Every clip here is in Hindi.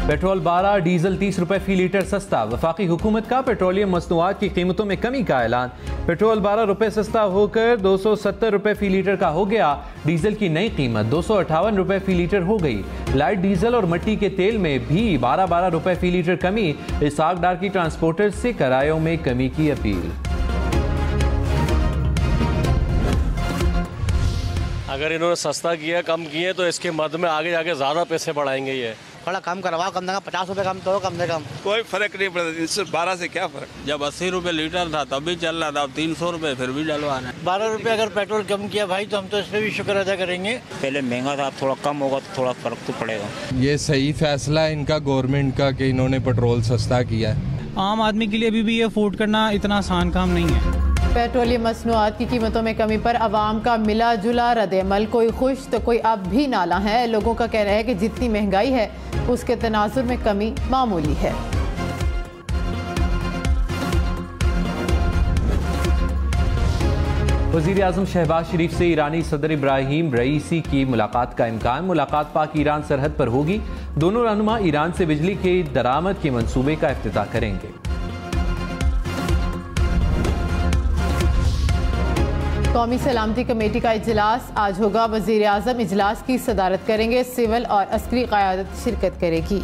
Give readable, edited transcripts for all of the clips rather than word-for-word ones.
पेट्रोल 12, डीजल 30 रुपए फी लीटर सस्ता। वफाकी हुकूमत का पेट्रोलियम मसनूआत की कीमतों में कमी का ऐलान। पेट्रोल 12 रुपए सस्ता होकर 270 रुपए फी लीटर का हो गया। डीजल की नई कीमत 258 रुपए फी लीटर हो गई। लाइट डीजल और मिट्टी के तेल में भी 12-12 रुपए फी लीटर कमी। इसाक डार की ट्रांसपोर्टर से किरायों में कमी की अपील। अगर इन्होंने सस्ता किया, कम किए तो इसके मद में आगे जाके ज़्यादा पैसे बढ़ाएंगे। ये थोड़ा कम करवाओ, कम से कम 50 रुपये कम तो कम से कम। कोई फर्क नहीं पड़ता, इससे 12 से क्या फर्क। जब 80 रुपये लीटर था तब भी चल रहा था, अब 300 रुपये फिर भी डलवाना है। 12 रुपये अगर पेट्रोल कम किया भाई तो हम तो इस पर भी शुक्र अदा करेंगे। पहले महंगा था, अब थोड़ा कम होगा तो थोड़ा फर्क तो पड़ेगा। ये सही फैसला है इनका गवर्नमेंट का कि इन्होंने पेट्रोल सस्ता किया है। आम आदमी के लिए अभी भी ये अफोर्ड करना इतना आसान काम नहीं है। पेट्रोलियम मसनूआत की कीमतों में कमी पर अवाम का मिला जुला रद्द-ए-अमल। कोई खुश तो कोई अब भी नाला है। लोगों का कहना है कि जितनी महंगाई है उसके तनाजुर में कमी मामूली है। वज़ीर आज़म शहबाज शरीफ से ईरानी सदर इब्राहिम रईसी की मुलाकात का इम्कान। मुलाकात पाक ईरान सरहद पर होगी। दोनों रहनुमा ईरान से बिजली के दरामद के मंसूबे का इफ्तिताह करेंगे। कौमी सलामती कमेटी का इजलास आज होगा। वज़ीर आज़म इजलास की सदारत करेंगे। सिविल और अस्करी क़यादत शिरकत करेगी।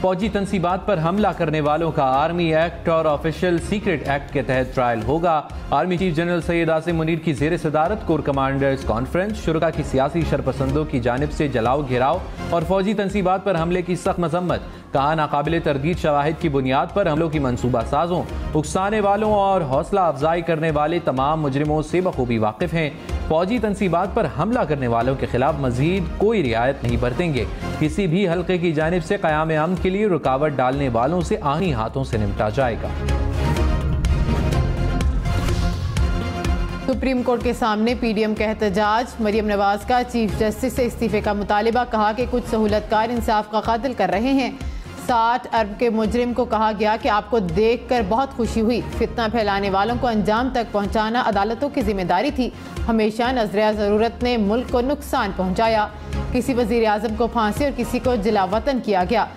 फौजी तनसीबात पर हमला करने वालों का आर्मी एक्ट और ऑफिशियल सीक्रेट एक्ट के तहत ट्रायल होगा। Army chief general Syed Asim Munir की ज़ेर सदारत कोर कमांडर्स कॉन्फ्रेंस। शुरा की सियासी शरपसंदों की जानिब से जलाओ घेराव और फौजी तनसीबात पर हमले की सख्त मजम्मत। कहा नाकाबिले तरदीद शवाहिद की बुनियाद पर हमलों की मनसूबा साजों, उकसाने वालों और हौसला अफजाई करने वाले तमाम मुजरिमों से बखूबी वाकिफ हैं। फौजी तनसीबात पर हमला करने वालों के खिलाफ मजीद कोई रियायत नहीं बरतेंगे। किसी भी हल्के की जानिब से क़याम अमन के लिए रुकावट डालने वालों से आनी हाथों से निपटा जाएगा। सुप्रीम कोर्ट के सामने पीडीएम का एहतजाज। मरियम नवाज का चीफ जस्टिस से इस्तीफे का मुतालिबा। कहा कि कुछ सहूलतकार इंसाफ का कत्ल कर रहे हैं। 60 अरब के मुजरिम को कहा गया कि आपको देखकर बहुत खुशी हुई। फितना फैलाने वालों को अंजाम तक पहुंचाना अदालतों की जिम्मेदारी थी। हमेशा नजरिया ज़रूरत ने मुल्क को नुकसान पहुंचाया। किसी वज़ीर आज़म को फांसी और किसी को जिला वतन किया गया।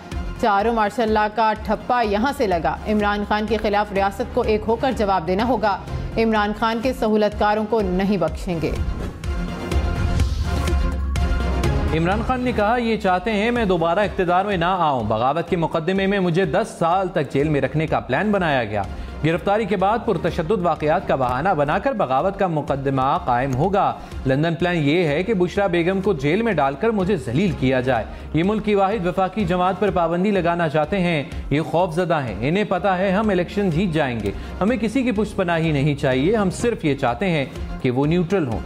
चारों मार्शल लॉ का ठप्पा यहाँ से लगा। इमरान खान के खिलाफ रियासत को एक होकर जवाब देना होगा। इमरान खान के सहूलतकारों को नहीं बख्शेंगे। इमरान खान ने कहा ये चाहते हैं मैं दोबारा इख्तिदार में ना आऊं। बगावत के मुकदमे में मुझे 10 साल तक जेल में रखने का प्लान बनाया गया। गिरफ्तारी के बाद पुरतशद्दुद वाक़यात का बहाना बनाकर बगावत का मुकदमा कायम होगा। लंदन प्लान ये है कि बुशरा बेगम को जेल में डालकर मुझे जलील किया जाए। ये मुल्क की वाहिद वफाकी जमात पर पाबंदी लगाना चाहते हैं। ये खौफजदा हैं। इन्हें पता है हम इलेक्शन जीत जाएंगे। हमें किसी की पुष्पनाही नहीं चाहिए। हम सिर्फ ये चाहते हैं कि वो न्यूट्रल हों।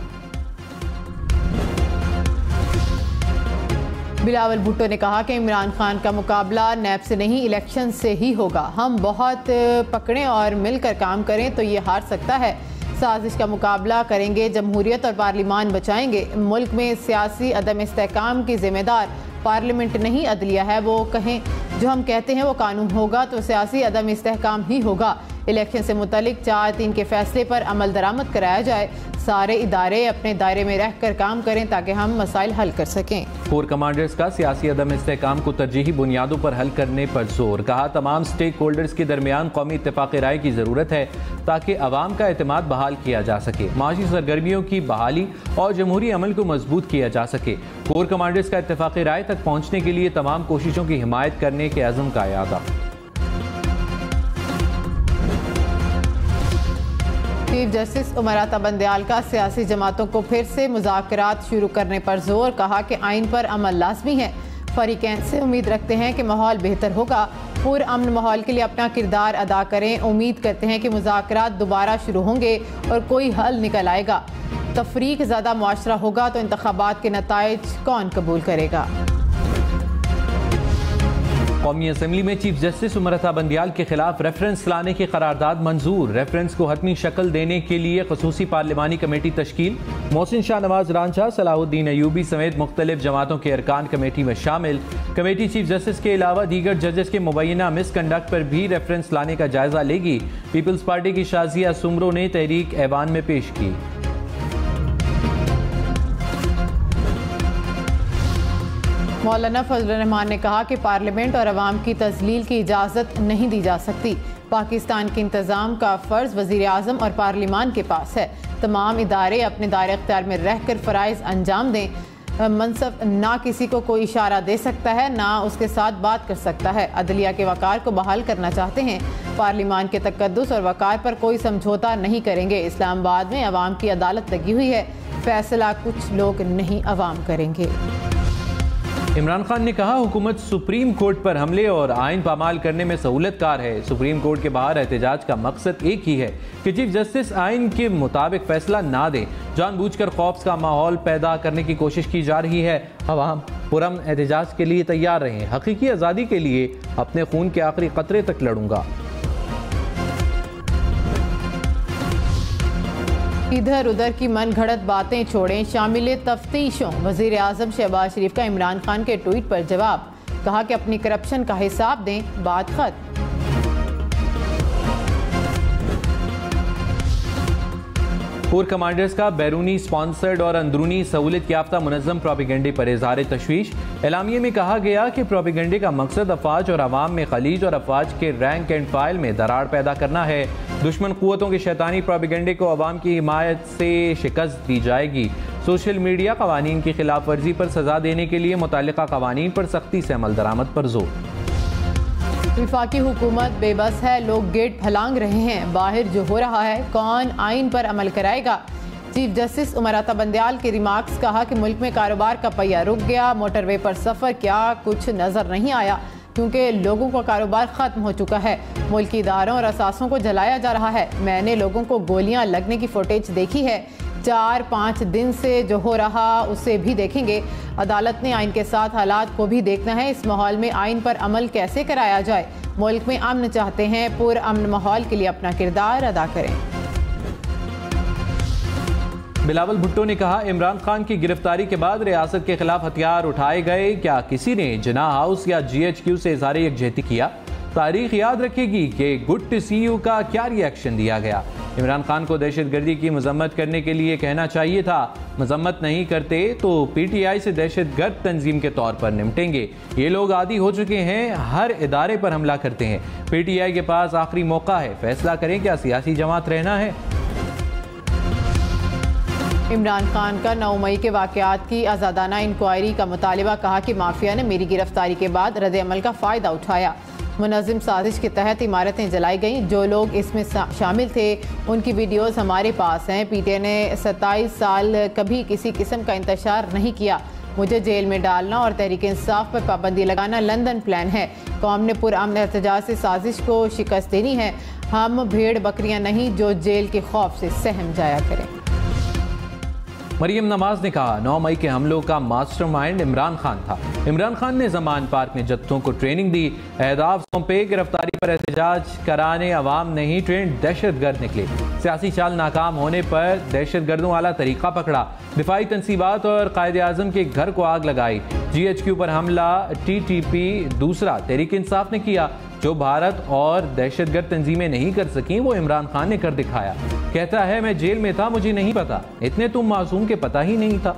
बिलावल भुट्टो ने कहा कि इमरान खान का मुकाबला नैब से नहीं इलेक्शन से ही होगा। हम बहुत पकड़ें और मिलकर काम करें तो ये हार सकता है। साजिश का मुकाबला करेंगे, जमहूरियत और पार्लिमान बचाएंगे। मुल्क में सियासी अदम इस्तेहकाम की जिम्मेदार पार्लियामेंट नहीं अदलिया है। वो कहें जो हम कहते हैं वो कानून होगा तो सियासी अदम इस्तेहकाम ही होगा। इलेक्शन से मुतलिक 4-3 के फैसले पर अमल दरामद कराया जाए। सारे इदारे अपने दायरे में रहकर काम करें ताकि हम मसाइल हल कर सकें। कोर कमांडर्स का सियासी अदम इस्तेहकाम को तरजीही बुनियादों पर हल करने पर जोर। कहा तमाम स्टेक होल्डर्स के दरमियान कौमी इत्तेफाक राय की ज़रूरत है ताकि अवाम का एतमाद बहाल किया जा सके, माशी सरगर्मियों की बहाली और जमहूरी अमल को मजबूत किया जा सके। कोर कमांडर्स का इत्तेफाक राय तक पहुँचने के लिए तमाम कोशिशों की हिमायत करने के अज़म का इरादा। चीफ जस्टिस उमर अता बंदयाल का सियासी जमातों को फिर से मुज़ाकरात शुरू करने पर जोर। कहा कि आइन पर अमल लाजमी है। फरीकैन से उम्मीद रखते हैं कि माहौल बेहतर होगा। पुरअमन माहौल के लिए अपना किरदार अदा करें। उम्मीद करते हैं कि मुज़ाकरात दोबारा शुरू होंगे और कोई हल निकल आएगा। तफरीक ज़्यादा मुआशरा होगा तो इंतखाबात के नताइज कौन कबूल करेगा। कौमी असम्बली में चीफ जस्टिस उमर अता बंदयाल के खिलाफ रेफरेंस लाने की करारदाद मंजूर। रेफरेंस को हतमी शक्ल देने के लिए खसूसी पार्लिमानी कमेटी तश्कील। मोहसिन शाह नवाज रांझा, सलाहुद्दीन अयूबी समेत मुख्तलिफ जमातों के अरकान कमेटी में शामिल। कमेटी चीफ जस्टिस के अलावा दीगर जजेस के मुबैना मिसकंडक्ट पर भी रेफरेंस लाने का जायजा लेगी। पीपल्स पार्टी की शाजिया सुमरो ने तहरीक ऐवान में पेश की। मौलाना फजल रहमान ने कहा कि पार्लियामेंट और अवाम की तजलील की इजाज़त नहीं दी जा सकती। पाकिस्तान के इंतज़ाम का फ़र्ज़ वज़ीर आज़म और पार्लियामान के पास है। तमाम इदारे अपने दायरे इख्तियार में रहकर फ़राइज़ अंजाम दें। मनसब ना किसी को कोई इशारा दे सकता है, ना उसके साथ बात कर सकता है। अदलिया के वक़ार को बहाल करना चाहते हैं। पार्लियामान के तकद्दुस और वक़ार पर कोई समझौता नहीं करेंगे। इस्लामाबाद में अवाम की अदालत लगी हुई है, फैसला कुछ लोग नहीं अवाम करेंगे। इमरान खान ने कहा हुकूमत सुप्रीम कोर्ट पर हमले और आइन पामाल करने में सहूलतकार है। सुप्रीम कोर्ट के बाहर एहतजाज का मकसद एक ही है कि चीफ जस्टिस आइन के मुताबिक फैसला ना दे। जानबूझकर खौफ का माहौल पैदा करने की कोशिश की जा रही है। अवाम पुरअमन एहतजाज के लिए तैयार रहें। हकीकी आज़ादी के लिए अपने खून के आखिरी कतरे तक लड़ूंगा। इधर उधर की मन घड़त बातें छोड़ें, शामिल तफ्तीशों। वज़ीर आज़म शहबाज शरीफ का इमरान खान के ट्वीट पर जवाब, कहा कि अपनी करप्शन का हिसाब दें, बात खत्म। कोर कमांडर्स का बैरूनी स्पॉन्सर्ड और अंदरूनी सहूलत याफ्ता मुनज़्ज़म प्रोपेगेंडे पर इज़हार तशवीश। एलामिये में कहा गया कि प्रोपेगेंडे का मकसद अफवाज और अवाम में खलीज और अफवाज के रैंक एंड फाइल में दरार पैदा करना है। दुश्मन क़ुव्वतों के शैतानी प्रोपेगेंडे को अवाम की हिमायत से शिकस्त दी जाएगी। सोशल मीडिया कवानीन की खिलाफ वर्जी पर सजा देने के लिए मुतल्लिका कवानीन पर सख्ती से अमल दरामद पर जोर। विफाकी हुकूमत बेबस है, लोग गेट फलांग रहे हैं। बाहर जो हो रहा है, कौन आइन पर अमल कराएगा? चीफ जस्टिस उमर अता बंदयाल के रिमार्क्स। कहा कि मुल्क में कारोबार का पहिया रुक गया। मोटरवे पर सफ़र क्या कुछ नज़र नहीं आया, क्योंकि लोगों का कारोबार ख़त्म हो चुका है। मुल्की इदारों और असासों को जलाया जा रहा है। मैंने लोगों को गोलियां लगने की फुटेज देखी है। 4-5 दिन से जो हो रहा उसे भी देखेंगे। अदालत ने आइन के साथ हालात को भी देखना है। इस माहौल में आइन पर अमल कैसे कराया जाए? मुल्क में अमन चाहते हैं, पुरअमन माहौल के लिए अपना किरदार अदा करें। बिलावल भुट्टो ने कहा इमरान खान की गिरफ्तारी के बाद रियासत के खिलाफ हथियार उठाए गए। क्या किसी ने जिन्ना हाउस या GHQ से इज़हार यकजहती किया? तारीख याद रखेगी कि गुड टू सी यू का क्या रिएक्शन दिया गया। इमरान खान को दहशतगर्दी की मजम्मत करने के लिए कहना चाहिए था। मजम्मत नहीं करते तो PTI से दहशतगर्द तंजीम के तौर पर निपटेंगे। ये लोग आदी हो चुके हैं, हर इदारे पर हमला करते हैं। PTI के पास आखिरी मौका है, फैसला करें क्या सियासी जमात रहना है। इमरान खान का 9 मई के वाक़यात की आज़ादाना इंक्वायरी का मुतालिबा। कहा कि माफिया ने मेरी गिरफ्तारी के बाद रद्द अमल का फ़ायदा उठाया। मुनज़्ज़म साजिश के तहत इमारतें जलाई गईं। जो लोग इसमें शामिल थे उनकी वीडियोज़ हमारे पास हैं। PTI ने 27 साल कभी किसी किस्म का इंतशार नहीं किया। मुझे जेल में डालना और तहरीक इंसाफ पर पाबंदी लगाना लंदन प्लान है। कौम ने पुरअमन एहतजाज से साजिश को शिकस्त देनी है। हम भेड़ बकरियां नहीं जो जेल के खौफ से सहम जाया करें। मरियम नवाज ने कहा 9 मई के हमलों का मास्टरमाइंड इमरान खान था। इमरान खान ने जमान पार्क में जत्थों को ट्रेनिंग दी। अहदाफ सौंपे, गिरफ्तारी पर एहतजाज कराने अवाम नहीं ट्रेंड दहशतगर्द निकले। सियासी चाल नाकाम होने पर दहशतगर्दों वाला तरीका पकड़ा। दिफाई तनसीबात और कायदे आज़म के घर को आग लगाई। GHQ पर हमला TTP दूसरा तहरीक इंसाफ ने किया। जो भारत और दहशतगर्द तंजीमें नहीं कर सकी वो इमरान खान ने कर दिखाया। कहता है मैं जेल में था, मुझे नहीं पता। इतने तुम मासूम के पता ही नहीं था।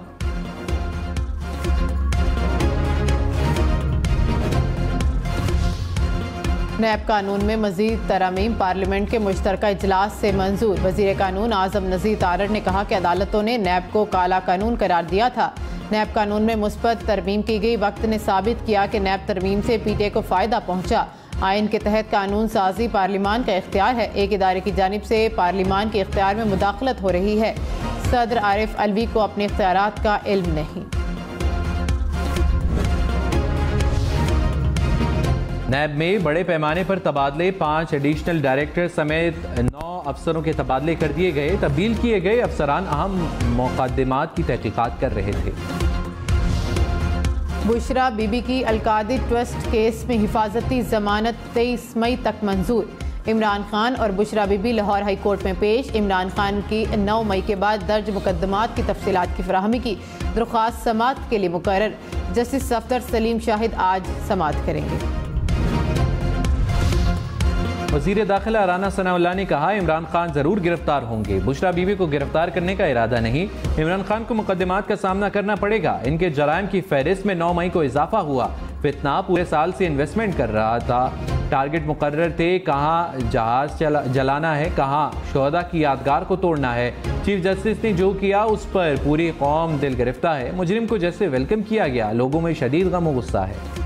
नैब कानून में मजीद तरमीम पार्लियामेंट के मुश्तरका इजलास से मंजूर। वजीर कानून आजम नज़ीर तारड़ ने कहा कि अदालतों ने नैब को काला कानून करार दिया था। नैब कानून में मुस्बत तरमीम की गई। वक्त ने साबित किया कि नैब तरमीम से PTI को फ़ायदा पहुँचा। आइन के तहत कानून साजी पार्लियामान का इख्तियार है। एक इदारे की जानिब से पार्लियामान के इख्तियार में मुदाखलत हो रही है। सदर आरिफ अलवी को अपने इख्तियारात का इल्म नहीं। नैब में बड़े पैमाने पर तबादले। 5 एडिशनल डायरेक्टर समेत 9 अफसरों के तबादले कर दिए गए। तब्दील किए गए अफसरान अहम मुकदमात की तहकीकात कर रहे थे। बुशरा बीबी की अलकादी ट्रस्ट केस में हिफाजती जमानत 23 मई तक मंजूर। इमरान खान और बुशरा बीबी लाहौर हाई कोर्ट में पेश। इमरान खान की 9 मई के बाद दर्ज मुकदमात की तफसीलात की फराहमी की दरख्वास्त समाअत के लिए मुकर्रर। जस्टिस सफदर सलीम शाहिद आज समाअत करेंगे। वज़ीर दाखिला राना सनाउल्लाह ने कहा, इमरान खान जरूर गिरफ्तार होंगे। बुशरा बीवी को गिरफ्तार करने का इरादा नहीं, इमरान खान को मुकदमात का सामना करना पड़ेगा। इनके जराइम की फहरिस्त में 9 मई को इजाफा हुआ। फितना पूरे साल से इन्वेस्टमेंट कर रहा था, टारगेट मुकर्रर थे, कहाँ जहाज जलाना है, कहाँ शोहदा की यादगार को तोड़ना है। चीफ जस्टिस ने जो किया उस पर पूरी कौम दिल गिरफ्ता है। मुजरिम को जैसे वेलकम किया गया, लोगों में शदीद गम और गुस्सा है।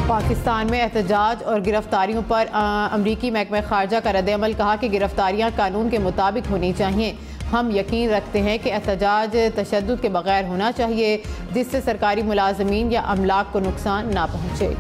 पाकिस्तान में एहतजाज और गिरफ्तारियों पर अमरीकी महकमा खारजा का रद्द-ए-अमल, कहा कि गिरफ्तारियां कानून के मुताबिक होनी चाहिए। हम यकीन रखते हैं कि एहतजाज तशद्दुद के बगैर होना चाहिए, जिससे सरकारी मुलाजमीन या अमलाक को नुकसान ना पहुँचे।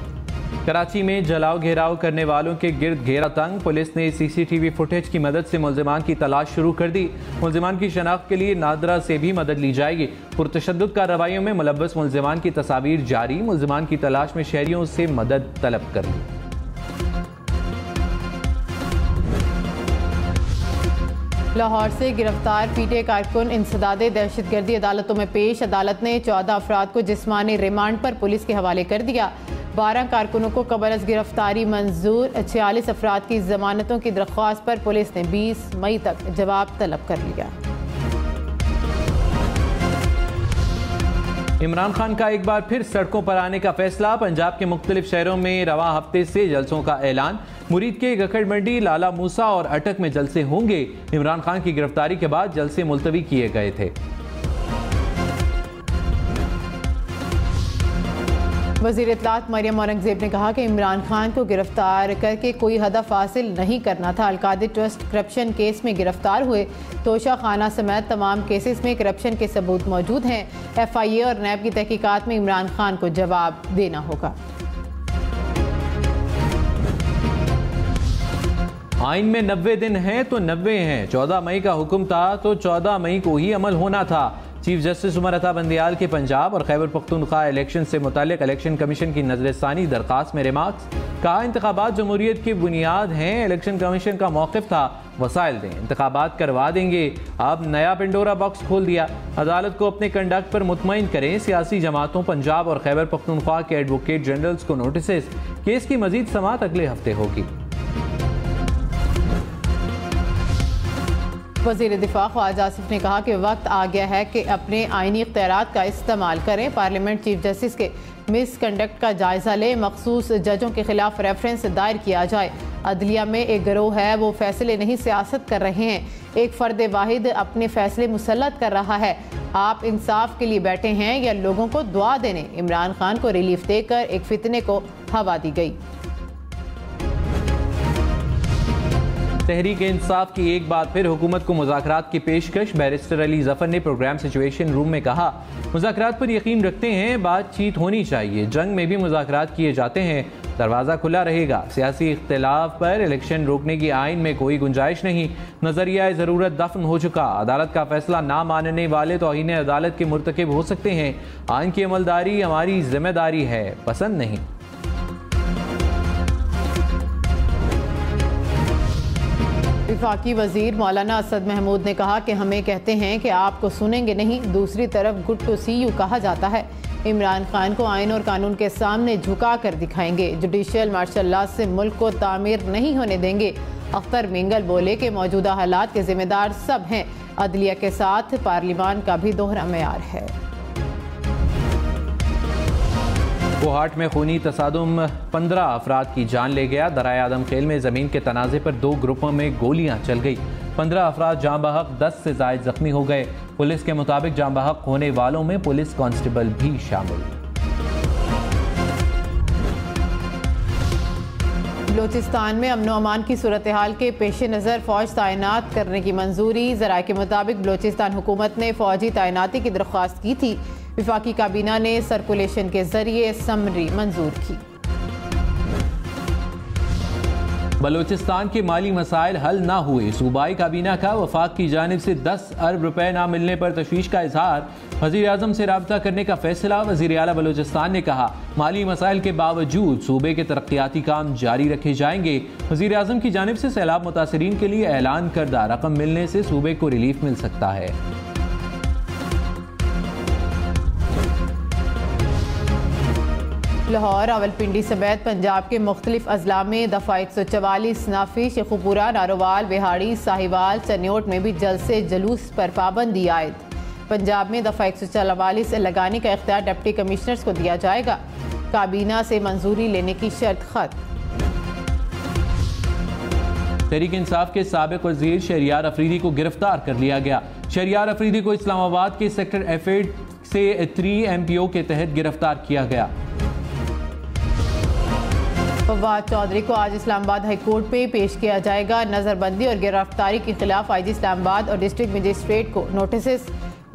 कराची में जलाओ घेराव करने वालों के गिर्द घेरा तंग, पुलिस ने CCTV फुटेज की मदद से मुल्जिमान की तलाश शुरू कर दी। मुल्जिमान की शनाख्त के लिए नादरा से भी मदद ली जाएगी। पुरतशद्दुद कार्रवाइयों में मुलव्वस मुल्जिमान की तस्वीर जारी, मुल्जिमान की तलाश में शहरियों से मदद तलब कर ली। लाहौर से गिरफ्तार PTA कारकुन इंसदादे दहशतगर्दी अदालतों में पेश। अदालत ने 14 अफराद को जिस्मानी रिमांड पर पुलिस के हवाले कर दिया। 12 कारकुनों को कबल अज़ गिरफ्तारी मंजूर। 46 अफराद की जमानतों की दरख्वास्त पर पुलिस ने 20 मई तक जवाब तलब कर लिया। इमरान खान का एक बार फिर सड़कों पर आने का फैसला। पंजाब के मुख्तलिफ शहरों में रवां हफ्ते से जलसों का ऐलान। मुरीद के गखड़ मंडी, लाला मूसा और अटक में जलसे होंगे। इमरान खान की गिरफ्तारी के बाद जलसे मुलतवी किए गए थे। वज़ीर इत्तलात मरियम औरंगज़ेब ने कहा कि इमरान खान को गिरफ्तार करके कोई हदफ हासिल नहीं करना था। अलकादिर ट्रस्ट करप्शन केस में गिरफ्तार हुए। तोशा खाना समेत तमाम केसेस में करप्शन के सबूत मौजूद हैं। FIA और NAB की तहकीकात में इमरान खान को जवाब देना होगा। आइन में 90 दिन हैं तो 90 हैं। 14 मई का हुक्म था तो 14 मई को ही अमल होना था। चीफ जस्टिस उमर अता बंदियाल के पंजाब और खैबर पख्तूनख्वा इलेक्शन से मुतालिक इलेक्शन कमीशन की नजरसानी दरखास्त में रिमार्क्स। कहा, इंतखाबात जमहूरियत की बुनियाद हैं। इलेक्शन कमीशन का मौक़िफ़ था वसाइल दें, इंतखाबात करवा देंगे। अब नया पिंडोरा बॉक्स खोल दिया। अदालत को अपने कंडक्ट पर मुतमईन करें। सियासी जमातों, पंजाब और खैबर पख्तूनख्वा के एडवोकेट जनरल्स को नोटिस। केस की मजीद समाअत अगले हफ्ते होगी। वज़ीर दिफा ख्वाजा आसिफ ने कहा कि वक्त आ गया है कि अपने आइनी इख्तियारात का इस्तेमाल करें। पार्लियामेंट चीफ जस्टिस के मिसकंडक्ट का जायजा ले। मखसूस जजों के खिलाफ रेफरेंस दायर किया जाए। अदलिया में एक गिरोह है, वो फैसले नहीं सियासत कर रहे हैं। एक फ़र्द वाहिद अपने फैसले मुसल्लत कर रहा है। आप इंसाफ के लिए बैठे हैं या लोगों को दुआ देने? इमरान खान को रिलीफ देकर एक फितने को हवा दी गई। तहरीक इंसाफ की एक बार फिर हुकूमत को मुज़ाकरात की पेशकश। बैरिस्टर अली ज़फ़र ने प्रोग्राम सिचुएशन रूम में कहा, मुज़ाकरात पर यकीन रखते हैं, बातचीत होनी चाहिए। जंग में भी मुज़ाकरात किए जाते हैं, दरवाज़ा खुला रहेगा। सियासी इख्तिलाफ पर इलेक्शन रोकने की आइन में कोई गुंजाइश नहीं। नज़रिया ज़रूरत दफन हो चुका। अदालत का फैसला ना मानने वाले तौहीन अदालत के मुर्तकिब हो सकते हैं। आइन की अमलदारी हमारी जिम्मेदारी है, पसंद नहीं। वफाकी वजीर मौलाना असद महमूद ने कहा कि हमें कहते हैं कि आपको सुनेंगे नहीं, दूसरी तरफ गुड टू सी यू कहा जाता है। इमरान खान को आइन और कानून के सामने झुका कर दिखाएंगे। जुडिशियल मार्शल लॉ से मुल्क को तामीर नहीं होने देंगे। अख्तर मिंगल बोले कि मौजूदा हालात के जिम्मेदार सब हैं। अदलिया के साथ पार्लिमान का भी दोहरा मेयार है। कोहाट में खूनी तसादुम 15 अफराद की जान ले गया। दराए आदम खेल में ज़मीन के तनाज़े पर 2 ग्रुपों में गोलियां चल गई। 15 अफराद जाँ बहक, 10 से ज़ायद जख्मी हो गए। पुलिस के मुताबिक जाँ बहक होने वालों में पुलिस कांस्टेबल भी शामिल। बलोचिस्तान में अमन अमान की सूरत हाल के पेश नज़र फ़ौज तैनात करने की मंजूरी। ज़राए के मुताबिक बलोचिस्तान हुकूमत ने फ़ौजी तैनाती की दरख्वास्त की थी। विफाकी काबीना ने सर्कुलेशन के जरिए समरी मंजूर की। बलूचिस्तान के माली मसाइल हल ना हुए। सूबाई काबीना का वफाक की जानिब से 10 अरब रुपए ना मिलने पर तशवीश का इजहार। वज़ीर आज़म से राब्ता करने का फैसला। वज़ीर आला बलूचिस्तान ने कहा, माली मसाइल के बावजूद सूबे के तरक्याती काम जारी रखे जाएंगे। वज़ीर आज़म की जानिब से सैलाब मुतासरीन के लिए ऐलान करदा रकम मिलने से सूबे को रिलीफ मिल सकता है। लाहौर, रावलपिंडी समेत पंजाब के मुख्तलिफ अजला में दफ़ा 144 नाफी, शेखुपुरा, नारोवाल, बिहाड़ी, साहिवाल, चन्योट में भी जलसे जुलूस पर पाबंदी आयद। पंजाब में दफ़ा 144 लगाने का इख्तियार डिप्टी कमिश्नर्स को दिया जाएगा। काबीना से मंजूरी लेने की शर्त खत्म। तहरीक इंसाफ के साबिक वजीर शहरियार अफरीदी को गिरफ्तार कर लिया गया। शहरियार अफरीदी को इस्लामाबाद के सेक्टर F8 से 3 MPO के तहत गिरफ्तार किया गया। फवाद चौधरी को आज इस्लामाबाद हाई कोर्ट में पेश किया जाएगा। नजरबंदी और गिरफ्तारी के खिलाफ IG इस्लामाबाद और डिस्ट्रिक्ट मजिस्ट्रेट को नोटिस।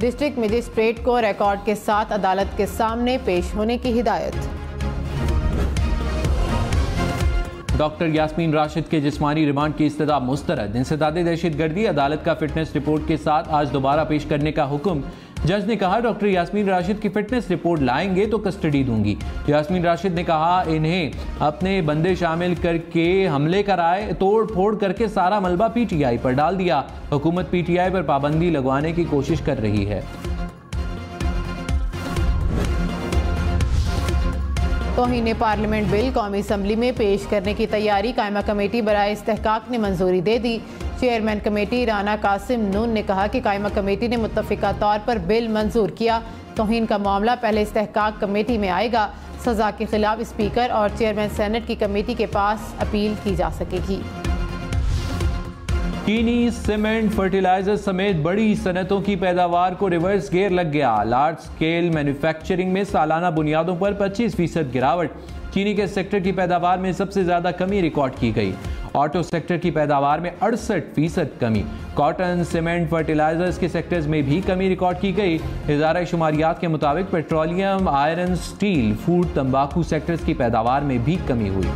डिस्ट्रिक्ट मजिस्ट्रेट को रिकॉर्ड के साथ अदालत के सामने पेश होने की हिदायत। डॉक्टर यास्मीन राशिद के जिस्मानी रिमांड की इस्तदा मुस्तरद। इंसदादे दहशतगर्दी अदालत का फिटनेस रिपोर्ट के साथ आज दोबारा पेश करने का हुक्म। जज ने कहा डॉक्टर यास्मीन राशिद की फिटनेस रिपोर्ट लाएंगे तो कस्टडी दूंगी। यास्मीन राशिद ने कहा इन्हें अपने बंदे शामिल करके हमले कराए, तोड़ फोड़ करके सारा मलबा PTI पर डाल दिया। हुकूमत PTI पर पाबंदी लगवाने की कोशिश कर रही है। तौहीन पार्लियामेंट बिल कौमी असम्बली में पेश करने की तैयारी। कायमा कमेटी बराए इस्तेहकाक ने मंजूरी दे दी। चेयरमैन कमेटी राना कासिम नून ने कहा कि कायमा कमेटी ने मुत्तफिका तौर पर बिल मंजूर किया। तौहीन का मामला पहले इस्तेहकाक कमेटी में आएगा। सजा के खिलाफ स्पीकर और चेयरमैन सेनेट की कमेटी के पास अपील की जा सकेगी। चीनी, सीमेंट, फर्टिलाइजर समेत बड़ी सनतों की पैदावार को रिवर्स गियर लग गया। लार्ज स्केल मैन्युफैक्चरिंग में सालाना बुनियादों पर 25% गिरावट। चीनी के सेक्टर की पैदावार में सबसे ज्यादा कमी रिकॉर्ड की गई। ऑटो सेक्टर की पैदावार में 68% कमी। कॉटन, सीमेंट, फर्टिलाइजर्स के सेक्टर्स में भी कमी रिकॉर्ड की गई। इदारा शुमारियात के मुताबिक पेट्रोलियम, आयरन, स्टील, फूड, तंबाकू सेक्टर्स की पैदावार में भी कमी हुई।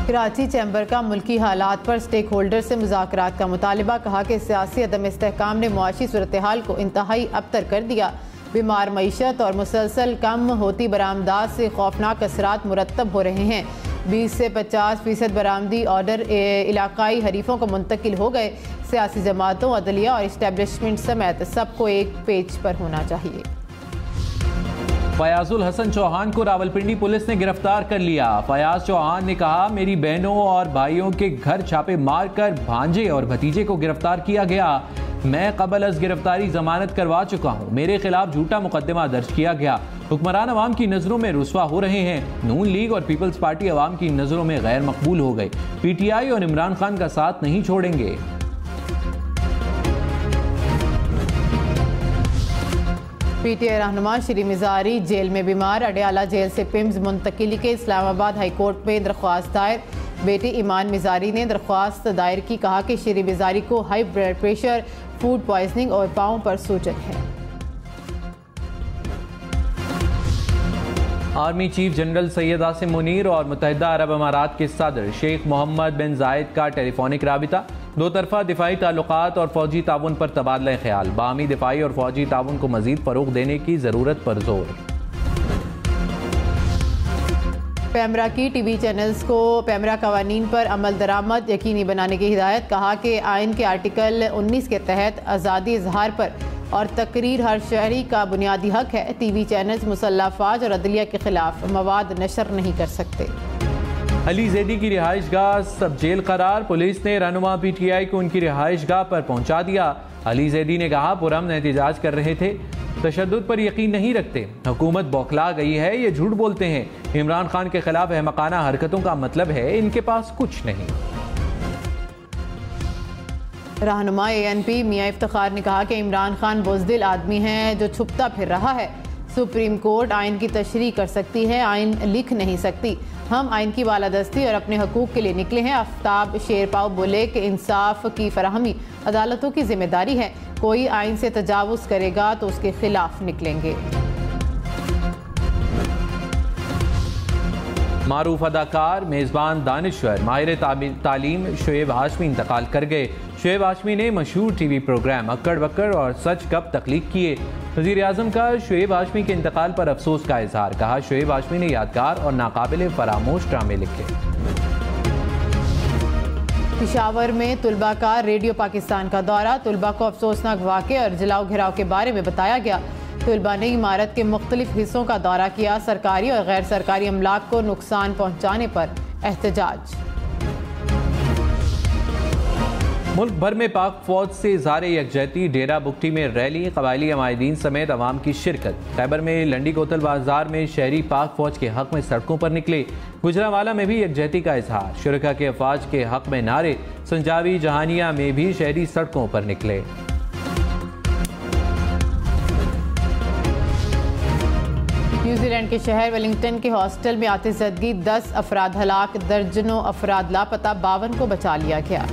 कराची चैम्बर का मुल्की हालात पर स्टेक होल्डर से मुज़ाकरात का मुतालिबा। कहा कि सियासी अदम इस्तेहकाम ने मुआशी सूरत हाल को इंतहाई अबतर कर दिया। बीमार मईशत और मुसलसल कम होती बरामदात से खौफनाक असरात मुरतब हो रहे हैं। 20 से 50% बरामदी ऑर्डर इलाकाई हरीफों को मुंतकिल हो गए। सियासी जमातों, अदलिया और इस्टेब्लिशमेंट समेत सबको एक पेज पर होना चाहिए। फयाजुल हसन चौहान को रावलपिंडी पुलिस ने गिरफ्तार कर लिया। फयाज चौहान ने कहा मेरी बहनों और भाइयों के घर छापे मारकर भांजे और भतीजे को गिरफ्तार किया गया। मैं कबल अज गिरफ्तारी जमानत करवा चुका हूँ। मेरे खिलाफ झूठा मुकदमा दर्ज किया गया। हुक्मरान अवाम की नजरों में रुस्वा हो रहे हैं। नून लीग और पीपल्स पार्टी अवाम की नजरों में गैर मकबूल हो गई। PTI और इमरान खान का साथ नहीं छोड़ेंगे। PTI रहनुमा श्री मिजारी जेल में बीमार। अडयाला जेल से पिम्स मुंतकिली के इस्लामाबाद हाई कोर्ट में दरख्वास्त दायर। बेटे ईमान मिजारी ने दरख्वास्त दायर की। कहा कि श्री मिजारी को high blood pressure, food poisoning और पाँव पर सूजन है। Army chief general Syed Asim Munir और मुत्तहिदा अरब अमारात के सदर शेख मोहम्मद बिन जायद का टेलीफोनिक राबिता। दो तरफा दिफाई ताल्लुकात और फौजी ताउन पर तबादला ख्याल। बाहमी दिफाई और फौजी ताउन को मजीद फरोग देने की जरूरत पर जोर। पैमरा की TV चैनल्स को पैमरा कवानीन पर अमल दरामद यकीनी बनाने की हिदायत। कहा कि आइन के आर्टिकल 19 के तहत आज़ादी इजहार पर और तकरीर हर शहरी का बुनियादी हक है। TV चैनल्स मुसल्लह अफवाज और अदलिया के खिलाफ मवाद नशर नहीं कर सकते। अली जैदी की रिहाइश गाह सब जेल करार। पुलिस ने रहनुमा PTI को उनकी रिहाइश गाह पर पहुंचा दिया। अली जैदी ने कहा पुरअमन एहतजाज कर रहे थे, तशद्दुद पर यकीन नहीं रखते। हुकूमत बौखला गई है, ये झूठ बोलते हैं। इमरान खान के खिलाफ अहमकाना हरकतों का मतलब है इनके पास कुछ नहीं। रहनुमा ANP मियां इफ्तिखार ने कहा कि इमरान खान बुज़दिल आदमी है जो छुपता फिर रहा है। सुप्रीम कोर्ट आइन की तशरीह कर सकती है, आइन लिख नहीं सकती। हम आइन की बालादस्ती और अपने हकूक़ के लिए निकले हैं। आफ्ताब शेरपाव बोले कि इंसाफ की फराहमी अदालतों की जिम्मेदारी है। कोई आइन से तजावुज़ करेगा तो उसके खिलाफ निकलेंगे। मारूफ अदाकार, मेज़बान, दानिश्वर, माहिर तालीम शुएब हाशमी इंतकाल कर गए। शुएब हाशमी ने मशहूर TV प्रोग्राम अक्कड़ बक्कड़ और सच कब तख्लीक किए। वज़ीर आज़म का शुएब हाशमी के इंतकाल पर अफसोस का इजहार। कहा शुएब हाशमी ने यादगार और नाकाबिल फरामोश ड्रामे लिखे। पेशावर में तुलबा का रेडियो पाकिस्तान का दौरा। तुलबा को अफसोसनाक वाक़े और जलाओ घिराव के बारे में बताया गया। पुल बने इमारत के मुख्तलिफ हिस्सों का दौरा किया। सरकारी और गैर सरकारी अमलाक को नुकसान पहुँचाने पर एहतजाज। मुल्क भर में पाक फौज से इज़हार यकजहती, डेरा बुगटी में रैली, कबायली अमायदीन समेत अवाम की शिरकत। खैबर में लंडी कोतल बाजार में शहरी पाक फौज के हक में सड़कों पर निकले। गुजरांवाला में भी यकजहती का इजहार, शुरका के अफवाज के हक में नारे। संजावी जहानिया में भी शहरी सड़कों पर निकले। न्यूजीलैंड के शहर वेलिंगटन के हॉस्टल में आतिशबाजी, 10 अफराद हलाक, दर्जनों अफराद लापता, 52 को बचा लिया गया।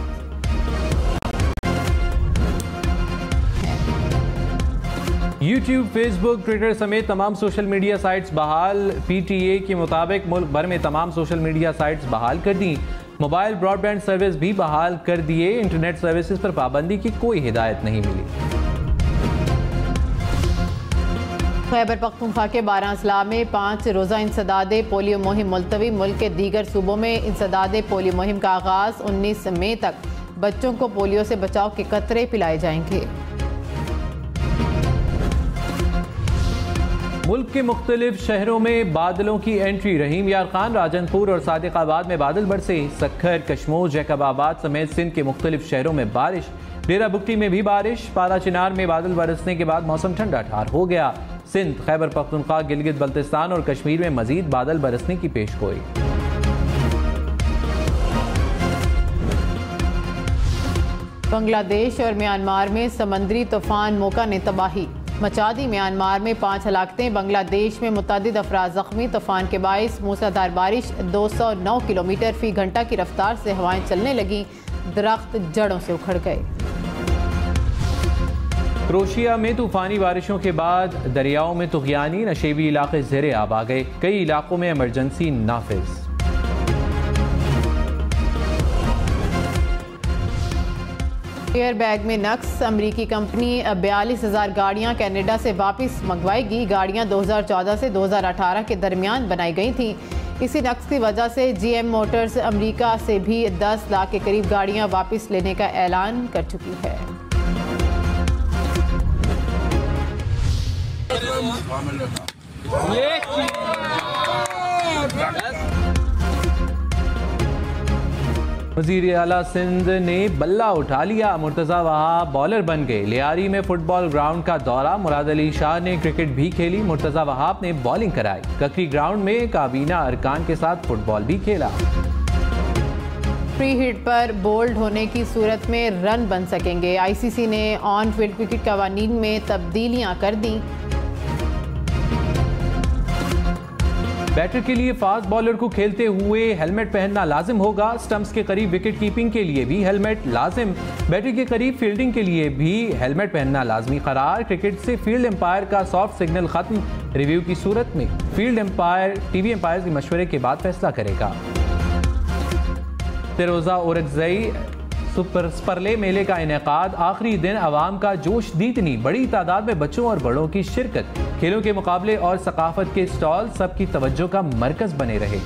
यूट्यूब, फेसबुक, ट्विटर समेत तमाम सोशल मीडिया साइट्स बहाल। PTA के मुताबिक मुल्क भर में तमाम सोशल मीडिया साइट्स बहाल कर दी। मोबाइल ब्रॉडबैंड सर्विस भी बहाल कर दिए। इंटरनेट सर्विसेज पर पाबंदी की कोई हिदायत नहीं मिली। खैबर पख्तूनख्वा के 12 अजला में 5 रोज़ा इंसदादे पोलियो मुहिम मुलतवी। मुल्क के दीगर सूबों में इंसदादे पोलियो मुहिम का आगाज। 19 मई तक बच्चों को पोलियो से बचाव के कतरे पिलाए जाएंगे। मुल्क के मुख्तलिफ शहरों में बादलों की एंट्री। रहीम यार खान, राजनपुर और सादिकाबाद में बादल बरसे। सक्खर, कशमोर, जैकबाबाद समेत सिंध के मुख्तलिफ शहरों में बारिश। डेरा बुगटी में भी बारिश। पारा चिनार में बादल बरसने के बाद मौसम ठंडा ठार हो गया। सिंध, खैबर पख्तूनख्वा, गिलगित बल्तिस्तान और कश्मीर में मजीद बादल बरसने की पेशगोई। बांग्लादेश और म्यांमार में समंदरी तूफान मोका ने तबाही मचा दी। म्यांमार में 5 हलाकतें, बांग्लादेश में मुतअद्दिद अफराद जख्मी। तूफान के बाइस मूसलाधार बारिश, 209 किलोमीटर फी घंटा की रफ्तार से हवाएं चलने लगी। दरख्त जड़ों से उखड़ गए। क्रोशिया में तूफानी बारिशों के बाद दरियाओं में तुग़यानी, नशेबी इलाके ज़ेरे आब आ गए। कई इलाकों में इमरजेंसी नाफिज। एयर बैग में नक्स। अमरीकी कंपनी 42,000 गाड़ियां कनाडा से वापस मंगवाएगी। गाड़ियां 2014 से 2018 के दरमियान बनाई गई थीं। इसी नक्स की वजह से GM मोटर्स अमेरिका से भी 10 लाख के करीब गाड़ियां वापस लेने का ऐलान कर चुकी है। वज़ीर आला सिंध ने बल्ला उठा लिया। मुर्तज़ा वहाब बॉलर बन गए। लियारी में फुटबॉल ग्राउंड का दौरा। मुराद अली शाह ने क्रिकेट भी खेली। मुर्तज़ा वहाब ने बॉलिंग कराई। ककरी ग्राउंड में काबीना अरकान के साथ फुटबॉल भी खेला। फ्री हिट पर बोल्ड होने की सूरत में रन बन सकेंगे। ICC ने ऑन फील्ड क्रिकेट कवानीन में तब्दीलियां कर दी। बैटर के लिए फास्ट बॉलर को खेलते हुए हेलमेट पहनना लाजिम होगा। स्टंप्स के करीब विकेट कीपिंग के लिए भी हेलमेट लाजिम। बैटर के करीब फील्डिंग के लिए भी हेलमेट पहनना लाजमी करार। क्रिकेट से फील्ड एम्पायर का सॉफ्ट सिग्नल खत्म। रिव्यू की सूरत में फील्ड एम्पायर TV एम्पायर के मशवरे के बाद फैसला करेगा। तिरोजा औरकजई स्पर्ले मेले का इनेकाद। आखिरी दिन अवाम का जोश दीदनी। बड़ी तादाद में बच्चों और बड़ों की शिरकत। खेलों के मुकाबले और सकाफत के स्टॉल सबकी तवज्जो का मरकज बने रहे।